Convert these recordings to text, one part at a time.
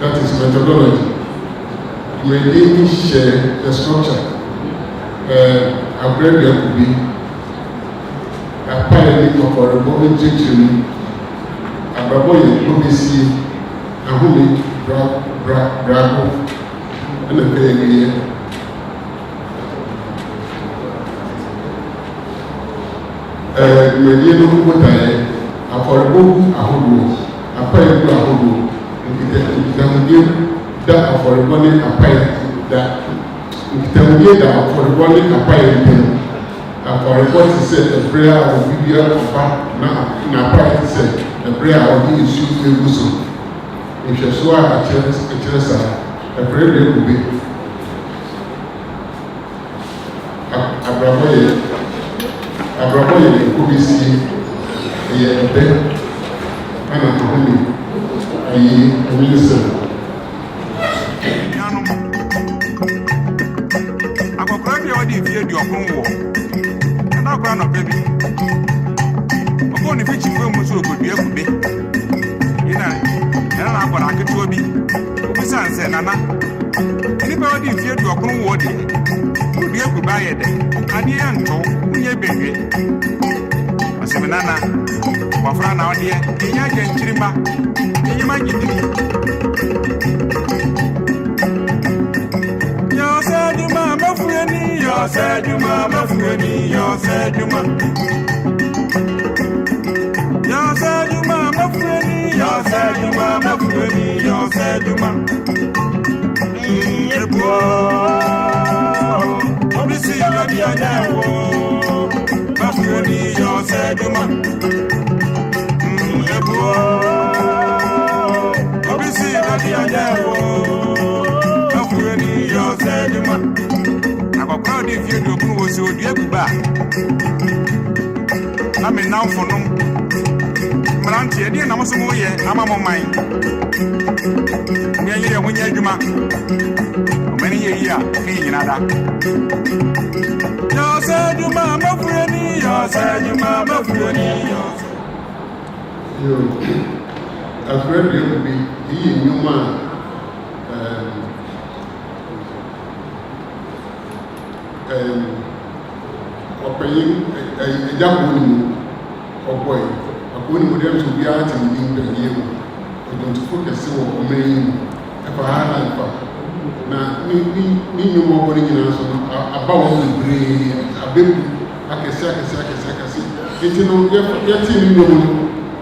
That is methodology. We didn't share the structure. A bread could be a pilot for a body teaching, a baboy, OBC, a homie, bravo, and a baby. We didn't put a for a book, a hobo, a pilot, a hobo. That for the money a pilot that for the money a pilot for the what is said a prayer will be here now pilot said a prayer will be issued a whistle. If you saw a chance a prayer will be a bravo could be seen a bed and a honey. Minister. I'm a private audience here, your home war. And I'll run a baby. I'm going to fetch you from so good be able to be. You know, and I'm going to get to be. Besides, Nana, anybody here, your home war, would be able to buy it. And the end, you baby. I said, Nana, my friend out here, you can chimba. You might get it. You said you mama friendly, you said you mama friendly, you said you mama. You said you mama friendly, you said you mama friendly, you said you mama. Obviously, you're the other one. Friendly, you said you mama. See that the idea of really your said you man. I'm proud if you do was your dear back. I'm in now for no Maranti, I didn't know some way. I'm on mine. When you're man, many a year, being another. You said you mamma friendly, you said you mamma friendly. A friend will be he new man. Opaying a young woman or boy. A woman would have to be out in the year. We don't focus on main a parallel. Now, me no more going in us about the brain, a baby, like a second. It's no yet in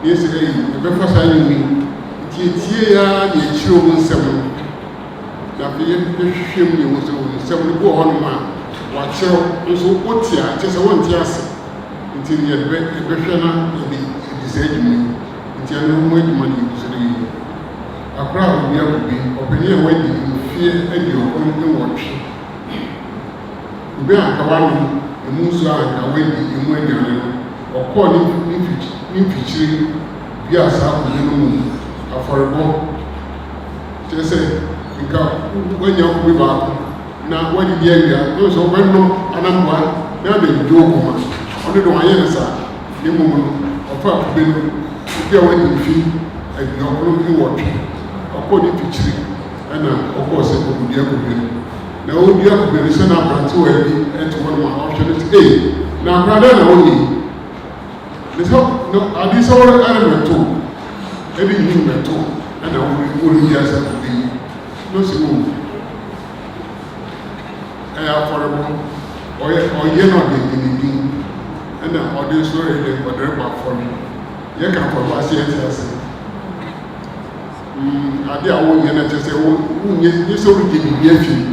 yesterday, the breakfast I knew. Tia, the children 7. Now, the shame was 7 go on man. Watch out, so what here, just a 1 year until you had the Bashana decided me. Until no more money was ready. A crowd will be open here when you fear and your own watch. We are Kawani, the Musa and Kawani, in Wendy, or calling in featuring Biasa with the moon. Affordable. Just say, when you're with now, when the area, those who went no, and I'm one, now they do woman. Only the one answer, the woman of our bill, if you're waiting fee, and you're looking watch, according to tree, and of course, it will be able to be. Now, we have to be sent up to and to one of my options. Hey, now, rather than only, let's hope, no, are these all element too? Every human too, and I will be as a baby. No, so affordable, or you're not anything, and then audience story they were there for me. You can for last year, I did a woman, and I just say, oh, you so give me a fee.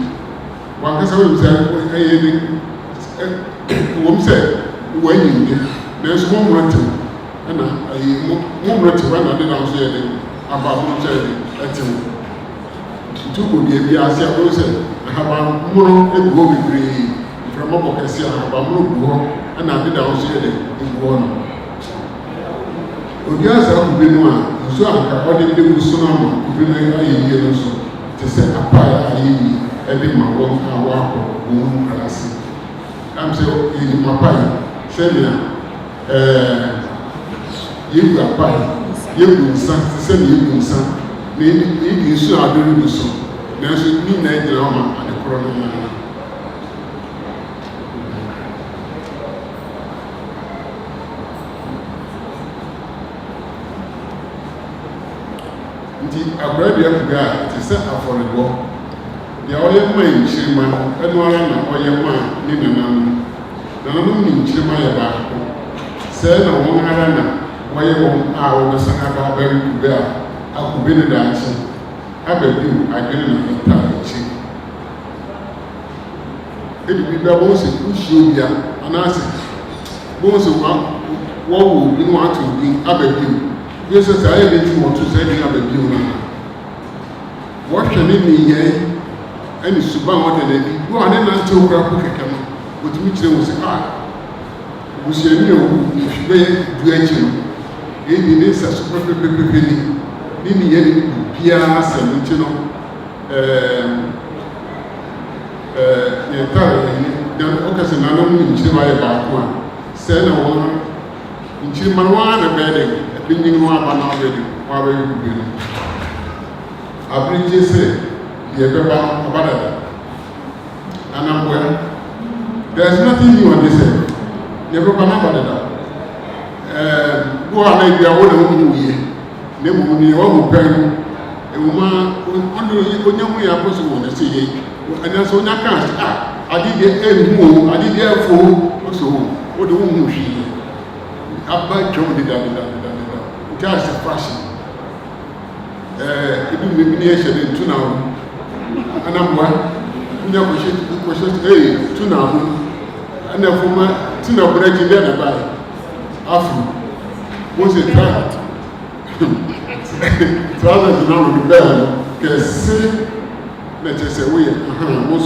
One person will say, wɔm sɛ wɔanyim de nanso mommrɛ tew ɛna mommrɛ tew ɛna de na nso yɛ de abamono sɛ de ɛtew nti wokɔdua bi ase a wɔn sɛ ahabanmono egu hɔ bebree mframabɔ kɛse a ahabanmono gu hɔ ɛna de na nso yɛ de egu hɔ no obi asa kube no a nso anka ɔde de gu so no ama kube no ayɛ yie no so te sɛ apae a ayɛ yie ɛde ma wɔn a wɔakɔ wɔn mu krase am sɛ yɛnim apae sɛnea yɛgu apae yɛgu nsa te sɛ ne yɛgu nsa na yɛdi nsu a adore gu so nanso ne nyinaa gyina hɔ ma ade korɔ no nyinaa nti abrabea kuga a te sɛ afɔrebɔ deɛ ɔyɛ ma nkyirima ɛno ara na ɔyɛ ma ne nananom ne nkyirima yɛ baako sɛ na wɔn ara na wɔyɛ wɔn a wɔbɛsan aba abɛre kube a akube ne daakye abɛbiw adwene na ɛta akyi ɛde bi bɛ wɔn sɛ wohyia obi a anaasɛ wɔn sɛ wɔwɔ obi na wɔato obi abɛbiw yɛ sɛ saa yɛ de ti wɔto sɛ ɛde abɛbiw no wɔhwɛ ne nneyɛe ɛne suban wɔde n'adi wo a ne nante wo kora po kɛkɛ no wɔtumi kyerɛ wo sɛ busuani a wɔhwɛ bɛyɛ du akyi no ɛdi ne nsa so pɛpɛpɛpɛ ni ne nneyɛe ne biara asɛm nti no yɛntare dan ɔka sɛ nanom ne nkyirima yɛ baako a sɛ na wɔn nkyirima no ara na bɛyɛ dɛ binyin no aba na ɔbɛdi wɔabɛyɛ kube no aberɛgye sɛ deɛ bɛba ɔbadada anamboa there is nothing new on this earth deɛ bɛba na ɔbadada wo a na ebia wo na wo mu yie na emu ne wɔn mu pɛn no ewuma ɔno onya mu yɛ akɔ so wɔ ne se yie ɛna so onya kan ade deɛ ehu o ade deɛ efo o so o de wo mu hwii aba twɛm deda gas fashion ebi me bi yɛhyɛ de tuna ho anamboa nya kɔhyɛ tuna ho ana foma tuna brɛgye dɛ na ba afu mo se tra trousers na no bɛɛ no kɛse na kyɛ sɛ woyɛ mo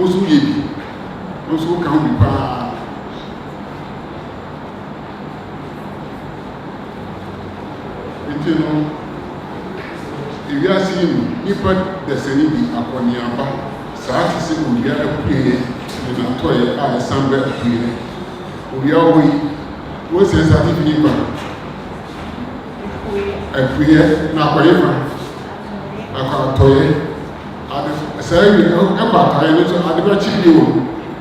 so yɛ bi mo so ka ho bi paa nti no ewiase yi mu nipa dasani bi akɔneaba saa te sɛ owia apue ne natɔeɛ a ɛsan bɛ apue owia wɔ yi wɔsɛ saa te fi nipa apue na akɔyɛ fa akɔatɔeɛ ade saa yi ɛkɔ atɔeɛ no so ade bɛkyi bi wɔ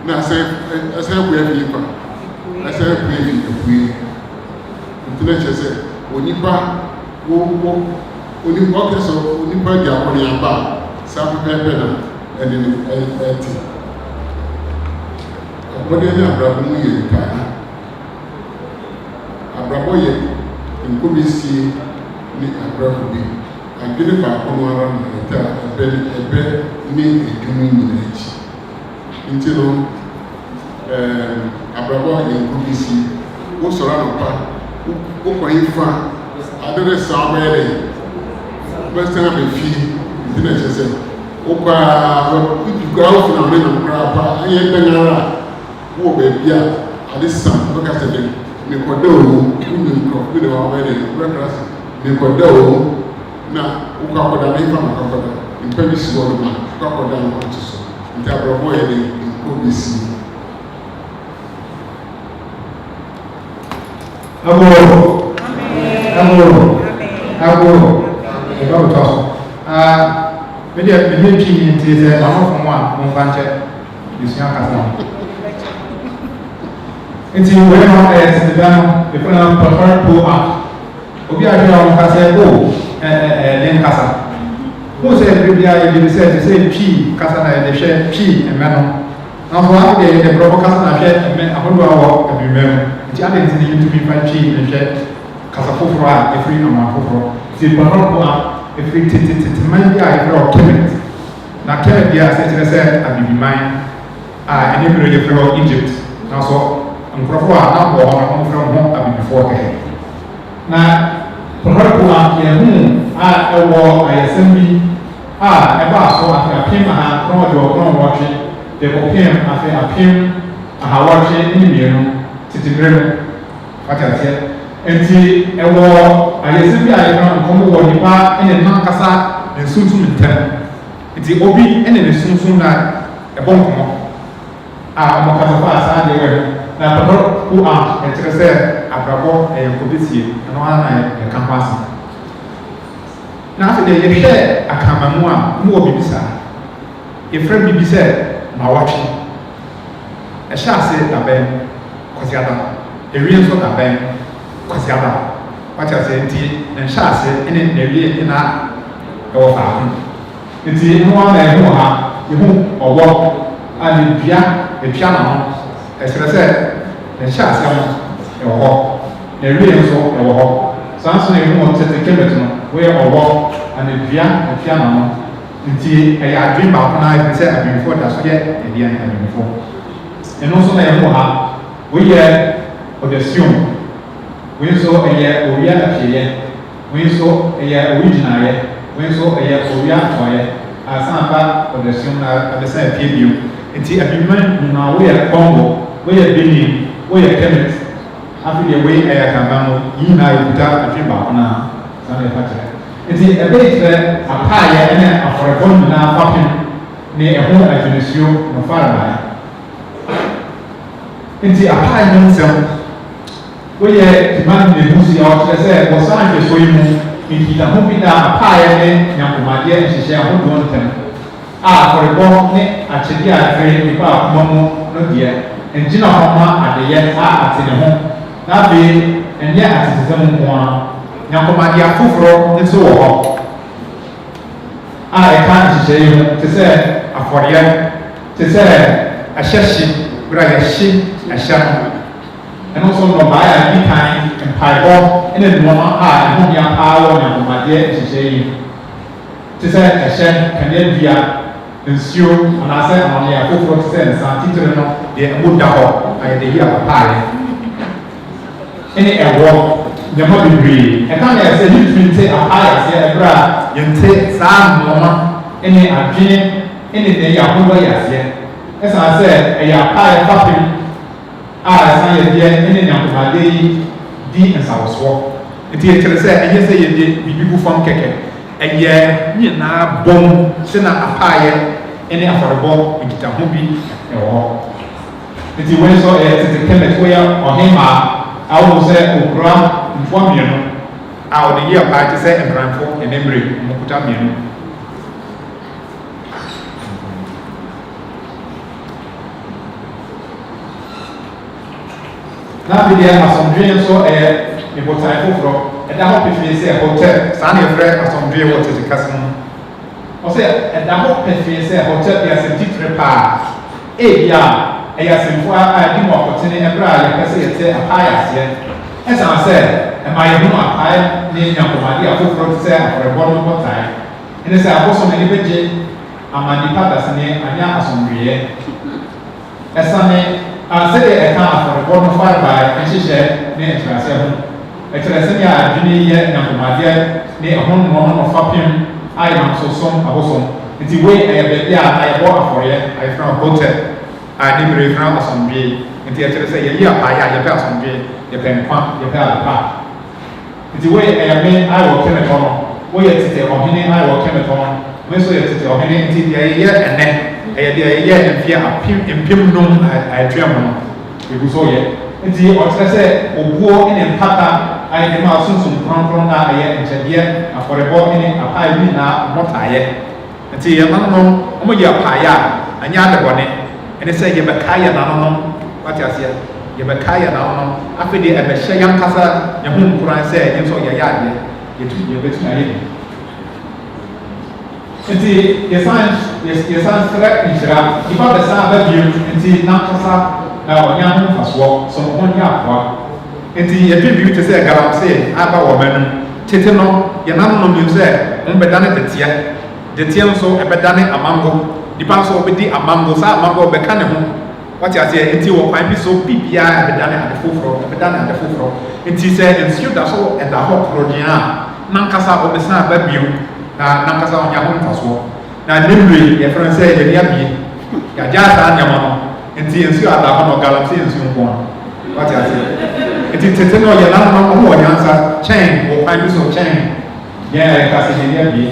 na ɛsan apue fi nipa ɛsan apue fi apue nti na kyerɛ sɛ onipa onipa kɛsɛ onipa di akɔneaba saa pɛpɛɛpɛ na ɛde no ɛte akɔdeɛ ne abrabɔ mu yɛ nkaa abrabɔ yɛ nkɔbesie ne abrabɔ bi adwene baako no ara na ɛta ɛbɛ ne edwuma nyinaa akyi nti no abrabɔ yɛ nkɔbesie wosɔre anɔpa wokɔyi fa adere saa bɛyɛ dɛ bɛsɛn abɛfi nti na kyerɛ sɛ wokɔa wodukura wofina ame nam koraa pa anyɛ dɛn ara wowɔ baabi a ade sam wobɛka sɛ dɛ mekɔda o wone nkurɔfo bi ne wabɛyɛ dɛ wobɛkra sɛ mekɔda o na wokɔ akɔda na ɛfa makɔkɔda mpa bi si hɔ no ma wokɔ akɔda no ɔte so nti abrabɔ yɛ dɛ nkɔ bɛsi Agora, Vedi, vedi ci se la nostra mamma non fa bisogna casare. E ti vogliamo se dobbiamo e poi non per po' ovviamente non casa len casa. Mo se pribia e se ci casa na de che ci e meno. Non fa de proprio casa na che me a quando ho e mi meno. Ti ha detto di mi fa ci e che casa fofora e free ama foforo. Ti parlo po' e free man ya e pro kemet. Na kemet ya se ti se abibi man ɛne bere yɛfrɛ hɔ Egypt nanso nkurɔfoɔ a na bɔ hɔ no wɔmfrɛ ho abibifoɔ kɛkɛ na prɔko a yɛhu a ɛwɔ ayɛsɛm bi a ɛbaa so afe apem aha na ɔde ɔkron wɔtwe de kɔpem afe apem ahawɔtwe ne mmienu tetemere no wate aseɛ nti ɛwɔ ayɛsɛm bi a yɛfrɛ nkɔmmɔ wɔ nipa ne nankasa ne sunsun ntɛm nti obi ne ne sunsun na ɛbɔ nkɔmmɔ a ɔmo kasa fa saa deɛ wɔ na prɔko a ɛkyerɛ sɛ abrabɔ ɛyɛ nkɔbɛsie ɛno ara na yɛka ho asɛm na afei deɛ yɛhwɛ akamamu a mo wɔ biribi saa yɛfrɛ biribi sɛ mawɔtwe ɛhyɛ ase dabɛn kwasiada ewie nso dabɛn kwasiada wate ase nti ne nhyɛ ase ne n'ewie na ɛwɔ faako nti no ara na ɛho ha yɛho ɔwɔ a ne dua etua na ho ɛkyerɛ sɛ ne nhyɛ ase no ɛwɔ hɔ n'ewie nso ɛwɔ hɔ saa nso na ehu wɔ tete kemet no wɔyɛ ɔwɔ anadua atua na no nti ɛyɛ adwene baako na ɛfiri sɛ adwenifoɔ da so yɛ ɛdeɛ adwenifoɔ ɛno nso na ɛho ha wɔyɛ ɔdɛsion wɔyi nso ɛyɛ owia afieɛ wɔyi nso ɛyɛ owi gyinaeɛ wɔyi nso ɛyɛ owia atɔeɛ asan ba ɔdɛsion na abɛsan apue bio nti adwuma nyinaa wɔyɛ kɔngo wɔyɛ benin wɔyɛ kemet afei deɛ wɔyi ɛyɛ kanban no yi nyinaa ekuta adwene baako na saa na ɛfa kyerɛ nti ɛbɛyɛ kyerɛ apaayɛ ne afɔrebɔ nyinaa fapem ne ɛho adwenesuo no farabae nti apaayɛ no nsɛm woyɛ demand ne busi a ɔkyerɛ sɛ wɔsan hwɛso yi mu nkitaho bi da apaayɛ ne nyankomadeɛ nhyehyɛ ahodoɔ ntɛm a afɔrebɔ ne akyɛdeɛ a afei nipa akoma mu no deɛ ngyina hɔ ma adeyɛ a ate ne ho na afei ɛnyɛ atetesɛm nko ara nyankomadeɛ afoforɔ nso wɔ hɔ a ɛka nhyehyɛ yi ho te sɛ afɔreɛ te sɛ ɛhyɛhye bere a yɛhye ɛhyɛ no ɛno nso nnɔbaeɛ a di kan mpaebɔ ne nnoɔma a ɛho hia paa wɔ nyankomadeɛ nhyehyɛ yi te sɛ ɛhyɛ kanea dua nsuo anaasɛ amaneɛ afoforɔ te sɛ nsa titiri no deɛ ɛmo da hɔ a yɛde yi apapaeɛ ne ɛwɔ nneɛma bebree ɛka na ɛsɛ ne tumi nte apaayɛ aseɛ ɛberɛ a yɛnte saa nnoɔma ne adwene ne ne yɛ ahodoɔ yɛ aseɛ ɛsan sɛ ɛyɛ apaayɛ fapem a ɛsan yɛdeɛ ne nyankomadeɛ yi di nsawosoɔ nti yɛkyerɛ sɛ ɛnyɛ sɛ yɛde biribi gu fam kɛkɛ ɛyɛ nyinaa bɔm sɛ na apaayɛ ne afɔrebɔ nkitaho bi ɛwɔ hɔ nti wɔn nso ɛyɛ tete kɛmɛt wɔyɛ ɔhemaa awo sɛ okura mfoa mmienu a ɔde yi apaa te sɛ nkranfo ɛnɛmire mmokuta mmienu na afei deɛ asomdwee nso ɛyɛ nbotan foforɔ ɛda hɔ pefee sɛ hotel saa na yɛfrɛ asomdwee wɔ tete kasa mu ɔsɛ ɛda hɔ pefee sɛ hotel yɛ asɛm titire paa ebi a ɛyɛ asɛmfo a ɛdi mu ɔkɔtene ɛberɛ a yɛpɛ sɛ yɛte apaayɛ aseɛ ɛsan sɛ ɛma yɛhu apaayɛ ne nyankomadeɛ afoforɔ te sɛ afɔrebɔ no bɔtae ɛne sɛ abosom ani bɛgye ama nnipa dasene anyɛ asomdweeɛ ɛsane sɛdeɛ ɛka afɔrebɔ no farabae nhyehyɛ ne nkyerɛaseɛ ho ɛkyerɛ sɛdeɛ adwene yɛ nyankomadeɛ ne ɛho nnoɔma no fapem a yɛnam so som abosom nti wei ɛyɛ baabi a ayɛbɔ afɔreɛ ayɛfrɛ no hotel a ne bere fira asomdwee nti yɛkyerɛ sɛ yɛyi apaayɛ a yɛpɛ asomdwee yɛpɛ nkwa yɛpɛ adepa nti wei ɛyɛ me a wɔ kɛmɛtɔ no woyɛ tete ɔhene a wɔ kɛmɛtɔ no me nso yɛ tete ɔhene nti deɛ yɛyɛ ɛnɛ ɛyɛ deɛ yɛyɛ mfeɛ mpem nom atwa mu no egu so yɛ nti ɔkyerɛ sɛ obuo ne mpata ayɛ ne ma sunsun kronkron na ɛyɛ nkyɛdeɛ afɔrebɔ ne apaayɛ bi nyinaa mmɔtaayɛ nti yɛn nanom wɔn yɛ apaayɛ a anyɛ adebɔne ɛne sɛ yɛbɛka yɛ nanonom wate aseɛ yɛbɛka yɛ nanonom afei deɛ ɛbɛhyɛ yɛn kasa yɛn ho nkoran sɛ yɛn nso yɛyɛ adeɛ yɛbɛtumi ayɛ bi nti yɛsan srɛ nhyira nipa bɛsan aba bio nti nankasa ɔnyɛ ho mfasoɔ sɛ ɔmo nyɛ akoa nti yɛdwe biribi te sɛ galamsey aba wɔ m'anim tete no yɛn nanonom nim sɛ wɔn bɛdane deteɛ nso ɛbɛdane amango nipa nso obedi amambo sa amambo bɛka ne ho wate ase nti wɔ kwan bi so bibia ɛbɛda ne ade foforɔ ɛbɛda ne ade foforɔ nti sɛ nsuo da so ɛda hɔ korodwen a nankasa ɔbɛsan aba bio na nankasa ɔnya ho mfasoɔ na nemre yɛfrɛ sɛ yɛde abie yɛagya saa nneɛma no nti nsuo ada hɔ no galamsey nsuo nko a wate ase nti tete no yɛ nanom ɔmo wɔ nyansa kyɛn wɔ kwan bi so kyɛn yɛn kase yɛde abie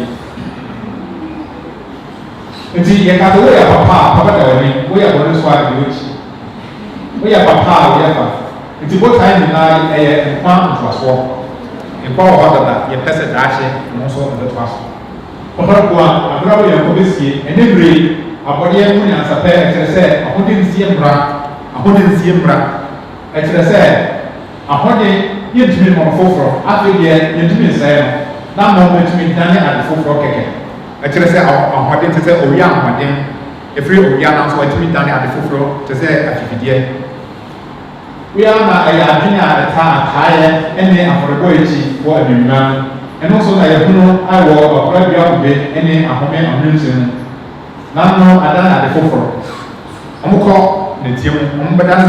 nti yɛkasa woyɛ papa da w'ani woyɛ bɔne so a de wɔkyi woyɛ papa a woyɛ fa nti botae nyinaa ɛyɛ nkwa mfasoɔ nkwa wɔ hɔ dada yɛpɛ sɛ daahye no nso ɛbɛtoa so ɔhɔrɔko a abrabɔ yɛn kɔ bɛsie ɛne bere abɔdeɛ mu nyansapɛ ɛkyerɛ sɛ ahode nsie mmra ɛkyerɛ sɛ ahode yɛntumi mmɔ foforɔ afei deɛ yɛntumi nsɛe no na mmɔ bɛtumi dane ade foforɔ kɛkɛ ɛkyerɛ sɛ ahoɔden te sɛ owia ahoɔden ɛfiri owia no nso ɛtumi dane ade foforɔ te sɛ afifideɛ wia na ɛyɛ adwene a ɛta ataeɛ ɛne afɔrebɔ akyi wɔ anwumma ɛno nso na yɛhunu awɔ ɔkora bia kube ɛne ahome ahwensɛm na no adane ade foforɔ ɔmokɔ netie mu ɔmo bɛdane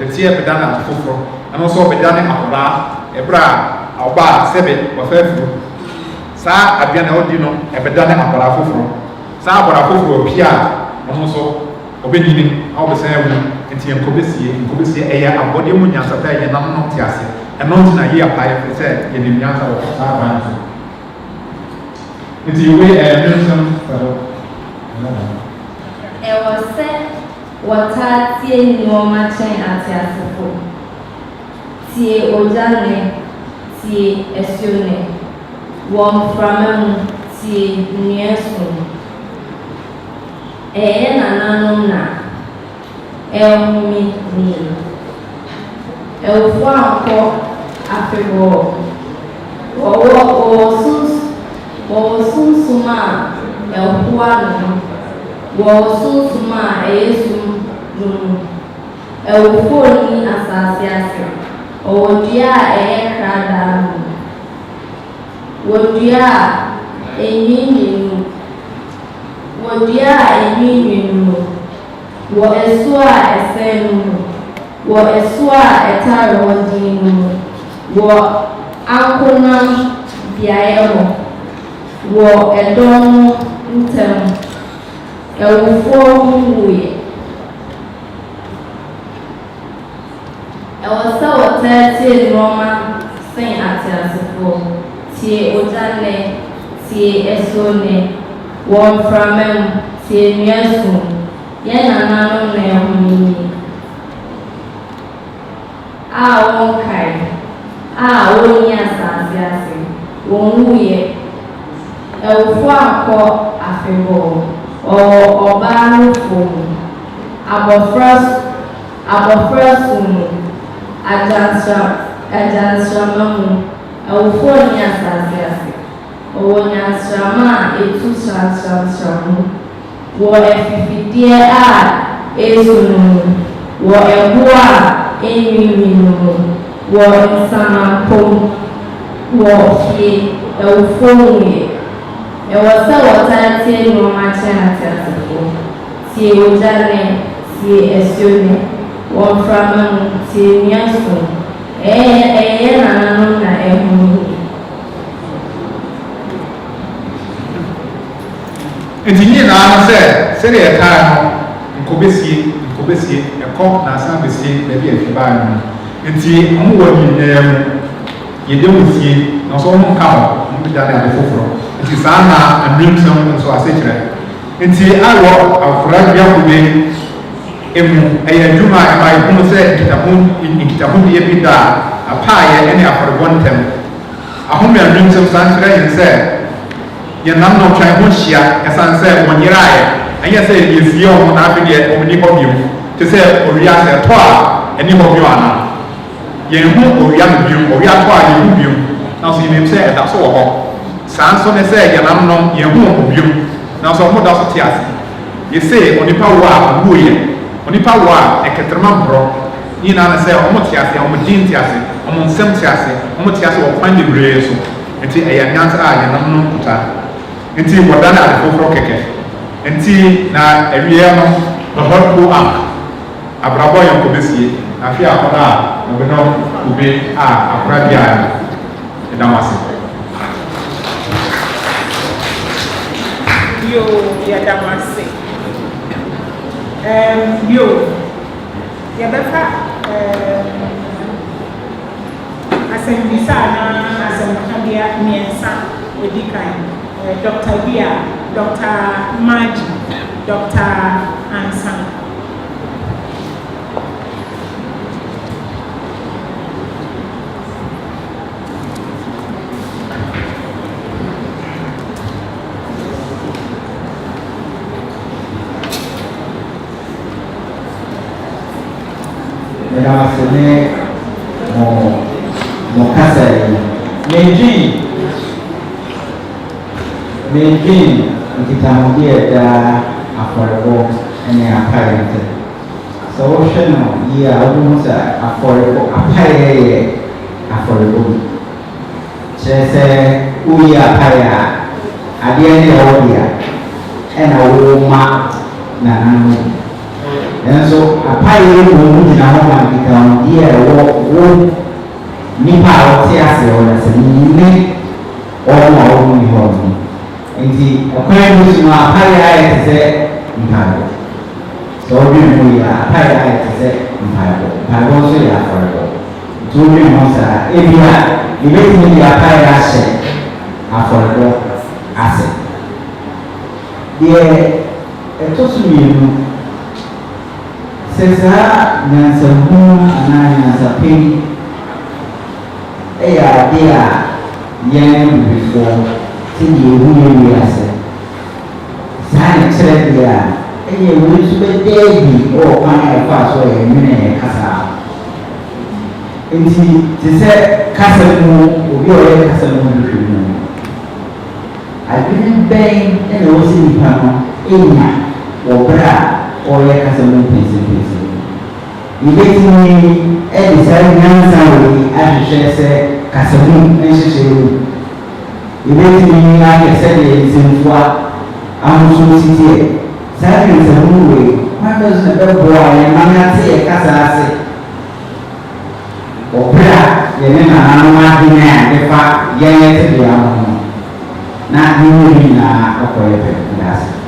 deteɛ bɛdane ade foforɔ ɛno nso bɛdane akɔraa ɛberɛ a ɔba a sɛbe wɔfa afuro saa abia na ɔdi no ɛbɛdane akɔraa foforɔ saa akɔraa foforɔ pia a ɔmo nso ɔbɛnini a ɔbɛsɛn awu nti nkɔbɛsie ɛyɛ abɔdeɛ mu nyansapɛ yɛ nam no te ase ɛno nti na yɛ apaeɛ fɛ sɛ yɛde nyansa wɔ saa ban so nti wei ɛnwensɛm fɛdo ɛwɔ sɛ wɔtaa tie nneɔma kyɛn ateasefo tie ogya ne tie asuo ne wɔ mframa mu tie nnua so ɛyɛ nananom na ɛwɔmi ni ɛwɔfo ankɔ afebɔɔ wɔwɔ sunsum a ɛhoa no wɔwɔ sunsum a ɛyɛ sum no mu ɛwɔfo ni asase ase ɔwɔ dua a ɛyɛ kradaa no wɔ dua a ɛnwiinwii no wɔ ɛso a ɛsɛn no mu wɔ ɛso a ɛtare wɔ din no mu wɔ ankonam beaeɛ hɔ wɔ ɛdɔm no ntam ɛwofoɔ ho wuiɛ ɛwɔ sɛ wɔtaa tie nneɔma sen ateasefoɔ tie ogya nne tie ɛso nne wɔ mframa mu tie nnua so yɛn nananom na ɛhomini a wɔnkae a wɔnyi asase ase wɔn wuiɛ ɛwofo akɔ afebɔɔ ɔbaa no fom abɔfra so mu agyansrama mu ɛwofo nyi asase ase ɔwɔ nyansrama a etu sransransram wɔ afifideɛ a esu no mu wɔ ɛbo a enwiinwii no mu wɔ nsanampom wɔ fie ɛwofo nwuiɛ ɛwɔ sɛ wɔtaa tie nneɔma kyɛn ateasefo tie ogya ne tie asuo ne wɔ mframa mu tie nnua so ɛyɛ nananom na ɛho nti nyinaa no sɛ sɛdeɛ yɛkaa no nkɔbɛsie ɛkɔ na asan bɛsie baabi a ɛfi baa no nti ɔmo wɔ nyinaa mu yɛde mo sie na ɔso ɔmo nka hɔ ɔmo bi dane ade foforɔ nti saa na anwensɛm nso ase kyerɛ nti awɔ akora bia kube emu ɛyɛ adwuma a ɛma yɛhunu sɛ nkitahodeɛ bi da a apaayɛ ne afɔrebɔ ntɛm ahome anwensɛm san kyerɛ yɛn sɛ yɛnam na ɔtwan ho hyia ɛsan sɛ wɔnyeraeɛ ɛnyɛ sɛ yɛsie ɔmo na afei deɛ ɔmo ni hɔ bio te sɛ owia sɛ ɛtɔ a ɛni hɔ bio anaa yɛn ho owia no bio owia tɔ a yɛn ho bio na so yɛnim sɛ ɛda so wɔ hɔ saa nso ne sɛ yɛnam no yɛn ho ɔmo bio na so ɔmo da so te ase yɛsɛ onipa wo a ɔwuo yɛ onipa wo a ɛkɛtɛrɛma mporɔ nyinaa ne sɛ ɔmo te ase ɔmo din te ase ɔmo nsɛm te ase ɔmo te ase wɔ kwan bebree so nti ɛyɛ nyansa a yɛnam no kuta nti wɔda ne ade foforɔ kɛkɛ Enti na ewie no the hot pool app abrabọ yẹn kò besie afi akọda a ọbẹ náà ube a akọda bi a ẹdam ase. Yo yẹdam ase. Yo yẹbẹfa asẹmbisa na asẹmukabea mmiɛnsa edi kan Dr. Bia, Dr. Maji, Dr. Ansan. Era sene mo kasa yi Making nkitahodie ɛda afɔrebɔ ne apaeɛ ntam. Sɛ wohwɛ no yie a wobɛhu sɛ afɔrebɔ apaeɛ yɛ afɔrebɔ bi. Kyerɛ sɛ woyi apaeɛ a adeɛ ne ɛwɔ dea ɛna woma nananom. Nanso apaeɛ wɔ mu gyina hɔ ma nkitahodie a ɛwɔ wo nipa a wɔte ase hɔ na sɛ nyine wɔn a wɔn ni hɔ no. Nti akwan bi so no apaeɛ ayɛ te sɛ mpaebɔ. Sɛ wodwene ho yɛ a apaeɛ ayɛ te sɛ mpaebɔ. Mpaebɔ nso yɛ afɔrebɔ. Nti wodwene ho saa ebi a yɛbɛtumi de apaeɛ ahyɛ afɔrebɔ ase. Deɛ ɛtɔ so mmienu sɛ saa nyansahunu anaa nyansapɛn ɛyɛ adeɛ a yɛn bibifoɔ sɛdeɛ ɛhu yɛ ase saa ne kyerɛ deɛ a ɛyɛ wei nso bɛdaa bi ɛwɔ kwan a ɛfa so yɛ nwene yɛ kasa nti te sɛ kasa mu obi a ɔyɛ kasa mu hwehwɛ mu adwene bɛn ɛna ɛwɔ sɛ nnipa no ɛnya wɔ berɛ a ɔyɛ kasa mu mpɛnsɛmpɛnsɛ yɛbɛtumi ɛde saa nyansa wei ahwehwɛ sɛ kasa mu nhyehyɛ mu yɛbɛtumi ayɛ sɛdeɛ nsɛmfua ahosuo siteɛ saa nsamu wei kwan bɛ so na bɛboa a yɛma no ate yɛ kasa ase ɔberɛ a yɛne nananom adwene a yɛfa yɛn tebea ho ho na ne mu nyinaa ɔkɔyɛ pɛ ndaase.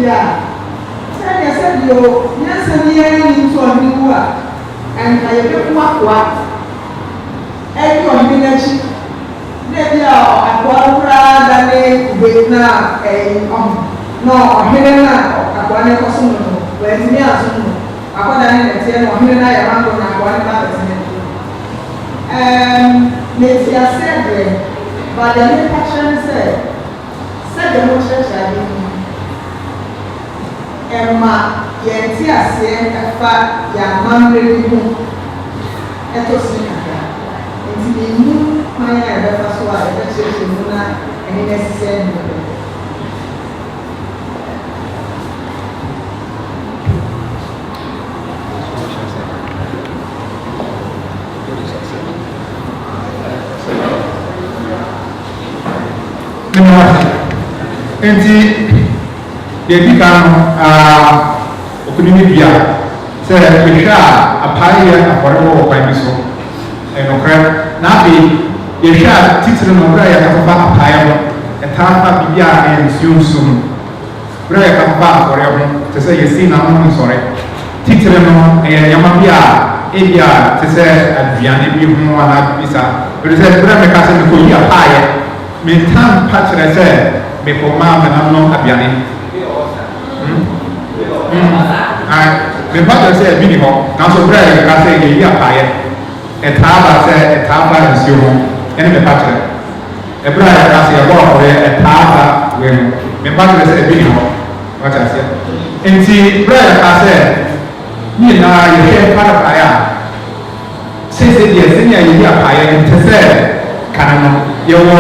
dia sɛ deɛ sɛ deɛ o nyɛnsa bi yɛn ni nso ɔne wu a ɛnka yɛbɛku akoa ɛdi ɔne n'akyi na ebi a akoa koraa da ne kube na na ɔhene na akoa ne kɔ so no no wɔntumi aso no akɔda ne nɛteɛ na ɔhene na yɛ mango na akoa ne ba bɛtene n'eti ase deɛ baada ne kakyɛ ne sɛ deɛ mo kyerɛkyerɛ ade mu ɛma yɛn ti aseɛ ɛfa yɛ amammerɛ bi ho ɛtɔ so kakra nti ne mu kwan a yɛbɛfa so a yɛbɛkyerɛkyerɛ mu na ɛne no asisɛ ne bɛbɛ enti yɛdi ka no ɔkunini bia sɛ mehwɛ a apae yɛ afɔrebɔ wɔ kwan bi so ɛnokorɛ na afei yɛhwɛ a titiri no berɛ a yɛkafafa apae no ɛtaa fa biribi a ɛyɛ nsuo mu berɛ a yɛkafafa afɔre ho te sɛ yɛsi na ho nsɔre titiri no ɛyɛ nneɛma bi a ebi a te sɛ aduane bi ho anaa bi sa ɛfiri sɛ berɛ a meka sɛ mekɔyi apaeɛ mentam pa kyerɛ sɛ mekɔma menam aduane mepa kyerɛ sɛ ebi ni hɔ nanso berɛ a yɛka sɛ yɛyi apaeɛ ɛtaa ba sɛ ɛtaa ba nsuo ho ɛne mepa kyerɛ ɛberɛ a yɛka sɛ yɛbɔ afɔre ɛtaa ba wei mu mepa kyerɛ sɛ ebi ni hɔ wakyɛ aseɛ nti berɛ a yɛka sɛ ne nyinaa yɛhwɛ pa apaeɛ a seesei deɛ sɛnea yɛyi apaeɛ nte sɛ kane no yɛwɔ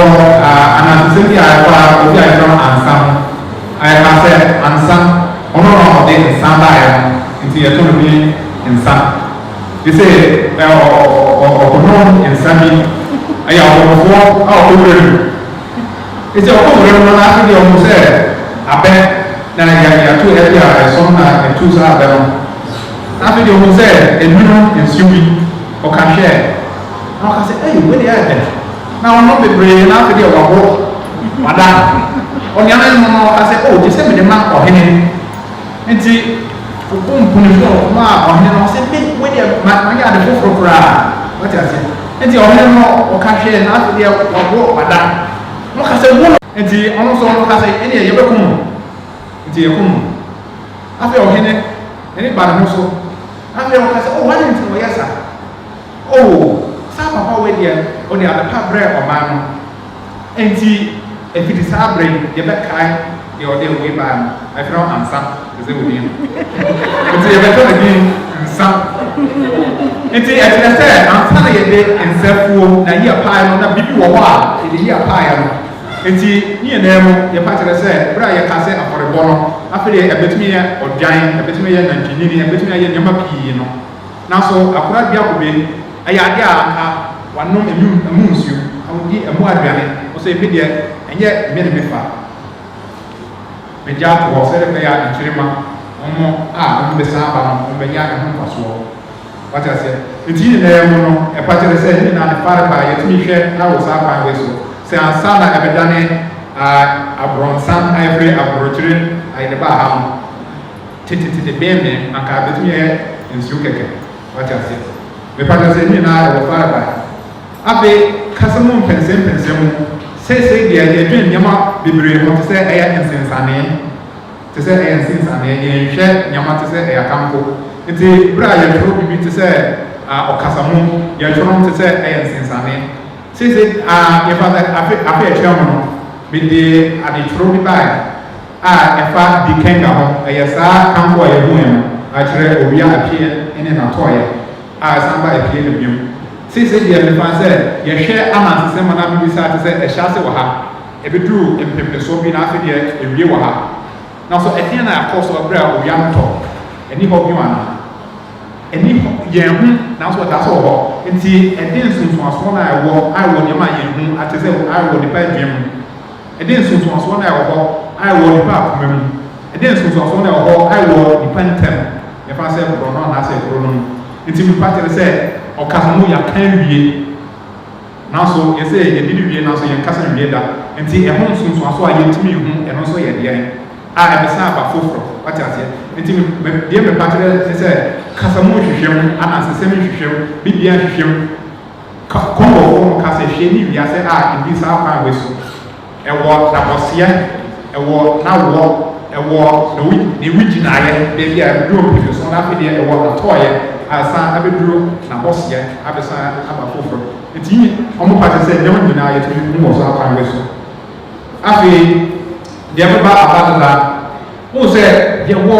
anasesɛm bi a ɛkɔ a obi a yɛfrɛ no ansa ho ayɛka sɛ ansa ɔno na ɔde nsa baeɛ no nti yɛto no bi nsa te sɛ ɔkono nsa bi ɛyɛ ɔkɔfoɔ a ɔkɔwura mu ɛsɛ ɔkɔwura mu no n'ase deɛ ɔmo sɛ abɛ na yɛato ɛbi a ɛsɔm na ɛtu saa abɛ no n'ase deɛ ɔmo sɛ ɛnwino nsuo bi ɔka hwɛ na ɔka sɛ ɛyi wei deɛ ɛdɛ na ɔno bebree na afei deɛ wabɔ wada ɔnneɛma no no ɔka sɛ o te sɛ mede ma ɔhene nti ɔbɔ mponifo ɔma a ɔhene no ɔsɛ me wei deɛ mayɛ ade foforɔ koraa wate ase nti ɔhene no ɔka hwɛ na afei deɛ wabɔ wada na ɔka sɛ wo nti ɔno nso ɔno ka sɛ ɛneɛ yɛbɛkum nti yɛkum afei ɔhene ɛne ba ne ho so afei ɔka sɛ o wane nti na ɔyɛ sa o saa papa wei deɛ ɔde adepa brɛ ɔman no enti ɛfiri saa berɛ yɛbɛkae deɛ ɔde wei baa no ɛfrɛ wo ansa ɛsɛ wɔ din nti yɛbɛtɔ ne din nsa nti ɛkyerɛ sɛ ansa na yɛde nsafuo na yi apae no na biribi wɔ hɔ a yɛde yi apae no nti ne nyinaa mu yɛpa kyerɛ sɛ berɛ a yɛka sɛ afɔrebɔ no afei deɛ ɛbɛtumi yɛ ɔdwan ɛbɛtumi yɛ nantwinini ɛbɛtumi ayɛ nneɛma pii no nanso akora bi akɔbe ɛyɛ adeɛ a anka wanom emu nsuo awodi emu aduane ɔsɛ ebi deɛ ɛnyɛ mmene mefa megya ato hɔ sɛ ɛbɛyɛ nkyerema ɔmo a ɔmo bɛsan aba no ɔmo bɛnya ɛho nkwasoɔ wate aseɛ nti nyinaa mu no ɛpa kyerɛ sɛ ne nyinaa ne fare ba yɛtumi hwɛ na wɔ saa kwan wei so sɛ ansa na ɛbɛdane aborɔnsan ayɛfrɛ aborɔkyere ayɛde ba ha no tetetete bɛɛmɛ anka bɛtumi yɛ nsuo kɛkɛ wate aseɛ mepa kyerɛ sɛ ne nyinaa ɛwɔ fare ba afei kasa mu mpɛnsɛmpɛnsɛ mu seesei deɛ yɛdwe nneɛma bebree ho te sɛ ɛyɛ nsensaneɛ te sɛ ɛyɛ nsensaneɛ yɛnhwɛ nneɛma te sɛ ɛyɛ akamfo nti berɛ a yɛtwerɛ bibi te sɛ ɔkasamu yɛtwerɛ te sɛ ɛyɛ nsensaneɛ seesei yɛfa sɛ afe akyerɛ mu no mede adetwerɛ bi bae a ɛfa di kɛnga ho ɛyɛ saa kamfo a yɛhu no akyerɛ owia apue ne natɔɔyɛ a ɛsan ba apue no biom seesei deɛ mefa sɛ yɛhwɛ amansesɛm na bibisa te sɛ ɛhyɛ ase wɔ ha ɛbɛduru mpempɛsoɔ bi na afei deɛ ɛwie wɔ ha nanso ɛdeɛ na akɔ so berɛ a owia no tɔ ɛni hɔ bi wɔ anaa ɛni yɛn ho nanso ɛda so wɔ hɔ nti ɛde nsonsoasoɔ no a ɛwɔ nneɛma a yɛn ho ate sɛ ɛwɔ nipa adua mu ɛde nsonsoasoɔ no a ɛwɔ hɔ a ɛwɔ nipa akoma mu ɛde nsonsoasoɔ no a ɛwɔ hɔ a ɛwɔ nipa ntɛm yɛfa sɛ borɔ no anaasɛ kuro no nti mepa kyerɛ sɛ ɔkasa mu yɛaka wie nanso yɛsɛ yɛdidi wie nanso yɛnkasa wie da nti ɛho nsonsoaso a yɛntumi hu ɛno nso yɛ deɛ ɛbɛsan aba foforɔ wate aseɛ nti deɛ mɛpa kyerɛ ne sɛ kasa mu hwehwɛ mu anansesɛm hwehwɛ mu bibia hwehwɛ mu kɔmbɔfoɔ mu kasa hwɛ ne wiase ebi saa kwan wɔ so ɛwɔ nabɔseɛ ɛwɔ nawoɔ ɛwɔ ne gyinaeɛ baabi a ɛduro mpɛfɛ so na afei deɛ ɛwɔ natɔɔyɛ asan abɛduro nabɔseɛ abɛsan aba foforɔ nti ɔmo pa kyerɛ sɛ nneɛma nyinaa yɛtumi mu wɔ so akwan wɔ so afei deɛ bɛba aba dada mo sɛ yɛwɔ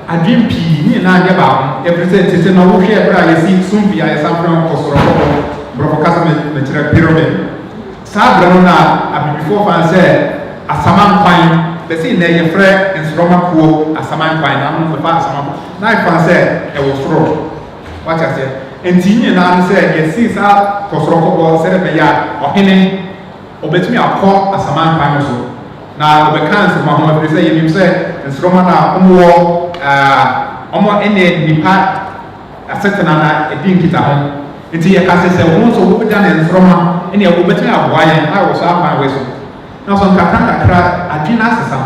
adwene pii ne nyinaa nyɛ baako ɛfiri sɛ tete na wohwɛ ɛberɛ a yɛsi sombi a yɛsan frɛ kɔsoro kɔkɔ borɔfo kasa mekyerɛ pyramid saa berɛ no na abibifoɔ fan sɛ asaman-kwan bɛsɛ nnɛ yɛfrɛ nsorɔma kuo asaman-kwan na mo mɛfa asaman na yɛfan sɛ ɛwɔ soro wate aseɛ nti nyinaa no sɛ yɛsi saa kɔsoro kɔkɔ sɛdeɛ bɛyɛ a ɔhene ɔbɛtumi akɔ asaman-kwan no so na ɔbɛka nsɛm ahoma firi sɛ yɛnim sɛ nsorɔma no a ɔmo ɛne nipa asetena na ɛdi nkita ho nti yɛka sɛ wɔn nso wɔbɛda ne nsorɔma ɛne wɔbɛtumi aboa yɛn a wɔ so akwan wɔ so na so nkakra adwene asesa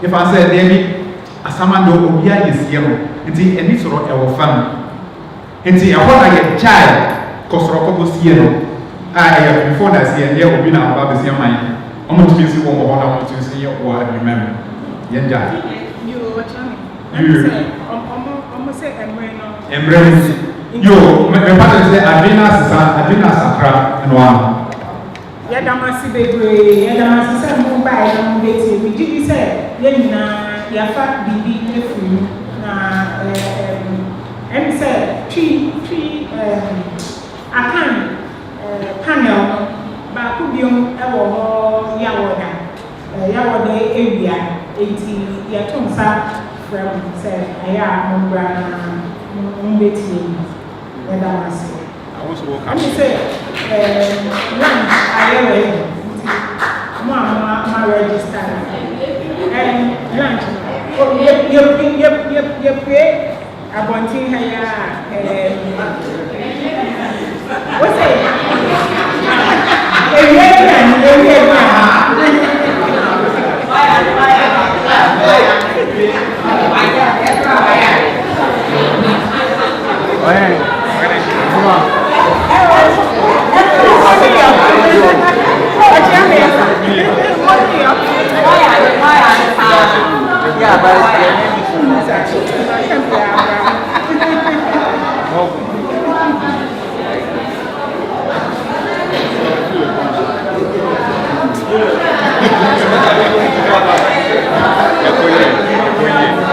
yɛfa sɛ deɛ bi asamando obiara yɛsie no nti ani soro ɛwɔ fa no nti ɛhɔ na yɛgyae kɔsoro kɔkɔ sie no a ɛyɛ before na sie yɛ obi na aba bɛsie man ɔmo tumi si wɔn wɔ hɔ na ɔmo tumi si yɛ wɔ adwuma mu yɛn gya mmerɛ no si yo mɛpa kyerɛ sɛ adwene asesa adwene asakra no ano yɛdamase bebree yɛdamase sɛ mo baeɛ na mo bɛtie megye di sɛ yɛn nyinaa yɛafa biribi afiri mu na ɛne sɛ twi akan panel no baako biom ɛwɔ hɔ yɛawɔda awia enti yɛto nsa frɛ mo sɛ ɛyɛ a mombra na mombɛtie mu yɛdamase ɛne sɛ lunch ayɛwɛ nti mo a ma register lunch yɛpue abɔnten ha yɛ a wo sɛ ewie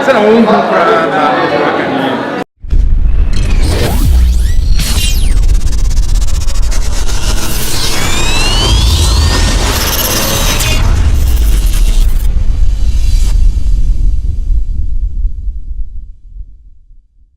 Você não